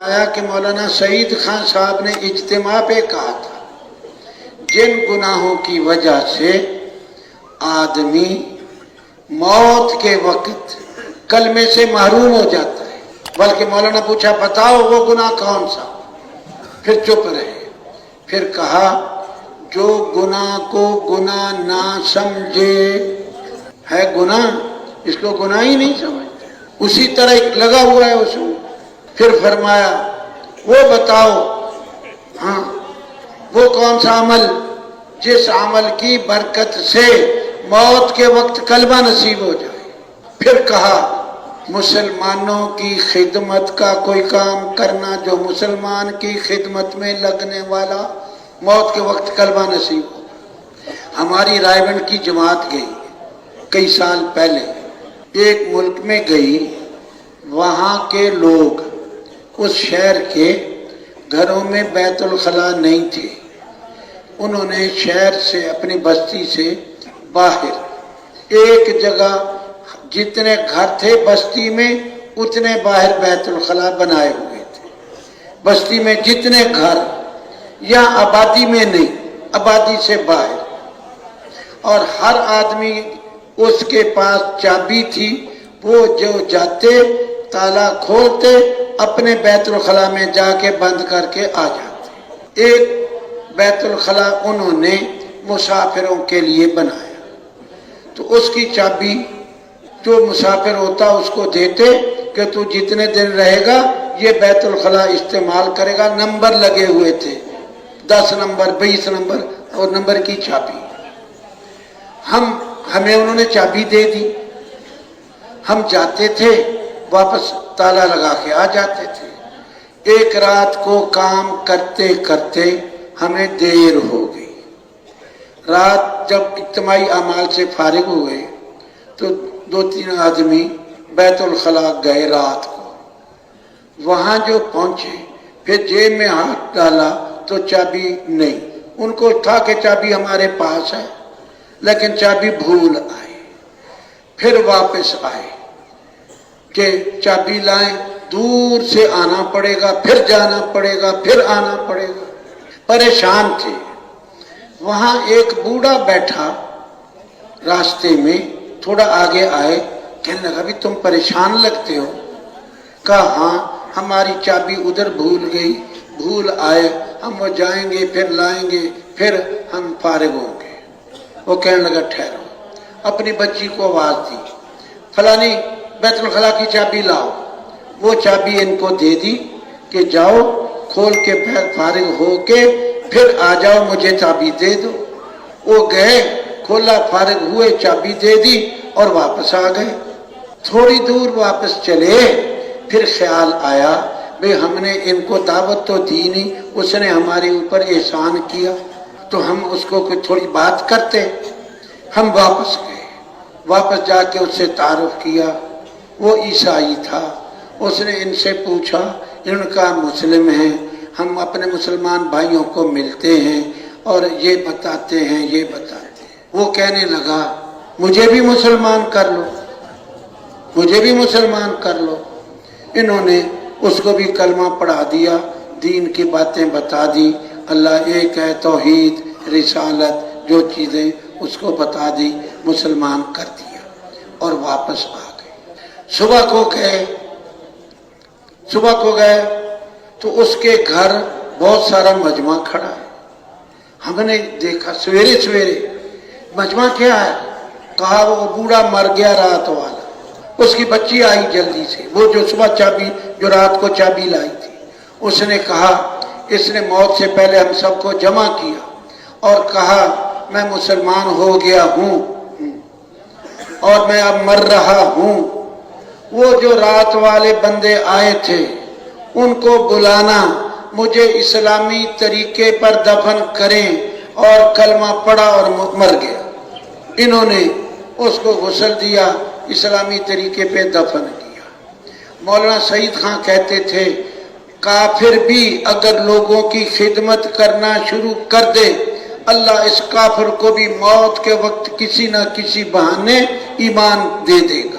آیا کہ مولانا سعید خان صاحب نے اجتماع پہ کہا تھا جن گناہوں کی وجہ سے آدمی موت کے وقت کلمے سے محروم ہو جاتا ہے، بلکہ مولانا پوچھا بتاؤ وہ گناہ کون سا، پھر چپ رہے، پھر کہا جو گناہ کو گناہ نہ سمجھے، ہے گناہ اس کو گناہ ہی نہیں سمجھتے، اسی طرح ایک لگا ہوا ہے اس میں۔ پھر فرمایا وہ بتاؤ ہاں وہ کون سا عمل جس عمل کی برکت سے موت کے وقت کلمہ نصیب ہو جائے۔ پھر کہا مسلمانوں کی خدمت کا کوئی کام کرنا جو مسلمان کی خدمت میں لگنے والا موت کے وقت کلمہ نصیب ہو۔ ہماری رائے بند کی جماعت گئی کئی سال پہلے ایک ملک میں گئی، وہاں کے لوگ اس شہر کے گھروں میں بیت الخلا نہیں تھے، انہوں نے شہر سے اپنی بستی سے باہر ایک جگہ جتنے گھر تھے بستی میں اتنے باہر بیت الخلا بنائے ہوئے تھے۔ بستی میں جتنے گھر یا آبادی میں نہیں، آبادی سے باہر، اور ہر آدمی اس کے پاس چابی تھی، وہ جو جاتے تالا کھولتے اپنے بیت الخلا میں جا کے بند کر کے آ جاتے۔ ایک بیت الخلا انہوں نے مسافروں کے لیے بنایا، تو اس کی چابی جو مسافر ہوتا اس کو دیتے کہ تو جتنے دن رہے گا یہ بیت الخلا استعمال کرے گا، نمبر لگے ہوئے تھے، 10 نمبر 20 نمبر اور نمبر کی چابی۔ ہمیں انہوں نے چابی دے دی، ہم جاتے تھے واپس تالا لگا کے آ جاتے تھے۔ ایک رات کو کام کرتے کرتے ہمیں دیر ہو گئی، رات جب اجتماعی اعمال سے فارغ ہوئے تو 2-3 آدمی بیت الخلا گئے رات کو، وہاں جو پہنچے پھر جیب میں ہاتھ ڈالا تو چابی نہیں، ان کو تھا کہ چابی ہمارے پاس ہے لیکن چابی بھول آئے۔ پھر واپس آئے کہ چابی لائیں، دور سے آنا پڑے گا، پھر جانا پڑے گا، پھر آنا پڑے گا، پریشان تھے۔ وہاں ایک بوڑھا بیٹھا راستے میں، تھوڑا آگے آئے، کہنے لگا بھی تم پریشان لگتے ہو؟ کہا ہاں ہماری چابی ادھر بھول گئی، بھول آئے، ہم وہ جائیں گے پھر لائیں گے پھر ہم فارغ ہوں گے۔ وہ کہنے لگا ٹھہرو، اپنی بچی کو آواز دی فلانی بیت الخلا کی چابی لاؤ، وہ چابی ان کو دے دی کہ جاؤ کھول کے فارغ ہو کے پھر آ جاؤ مجھے چابی دے دو۔ وہ گئے، کھولا، فارغ ہوئے، چابی دے دی اور واپس آ گئے۔ تھوڑی دور واپس چلے، پھر خیال آیا بھئی ہم نے ان کو دعوت تو دی نہیں، اس نے ہمارے اوپر احسان کیا تو ہم اس کو کوئی تھوڑی بات کرتے۔ ہم واپس گئے، واپس جا کے اس سے تعارف کیا، وہ عیسائی تھا، اس نے ان سے پوچھا، ان کا مسلم ہیں، ہم اپنے مسلمان بھائیوں کو ملتے ہیں اور یہ بتاتے ہیں یہ بتاتے ہیں۔ وہ کہنے لگا مجھے بھی مسلمان کر لو، مجھے بھی مسلمان کر لو۔ انہوں نے اس کو بھی کلمہ پڑھا دیا، دین کی باتیں بتا دی، اللہ ایک ہے، توحید، رسالت، جو چیزیں اس کو بتا دی، مسلمان کر دیا اور واپس آ گئے۔ صبح کو گئے تو اس کے گھر بہت سارا مجمع کھڑا ہے۔ ہم نے دیکھا سویرے سویرے مجمع کیا ہے، کہا وہ بوڑھا مر گیا رات والا، اس کی بچی آئی جلدی سے، وہ جو صبح چابی جو رات کو چابی لائی تھی، اس نے کہا اس نے موت سے پہلے ہم سب کو جمع کیا اور کہا میں مسلمان ہو گیا ہوں اور میں اب مر رہا ہوں۔ وہ جو رات والے بندے آئے تھے ان کو بلانا، مجھے اسلامی طریقے پر دفن کریں، اور کلمہ پڑھا اور مر گیا۔ انہوں نے اس کو غسل دیا، اسلامی طریقے پہ دفن کیا۔ مولانا سعید خان کہتے تھے کافر بھی اگر لوگوں کی خدمت کرنا شروع کر دے، اللہ اس کافر کو بھی موت کے وقت کسی نہ کسی بہانے ایمان دے دے گا۔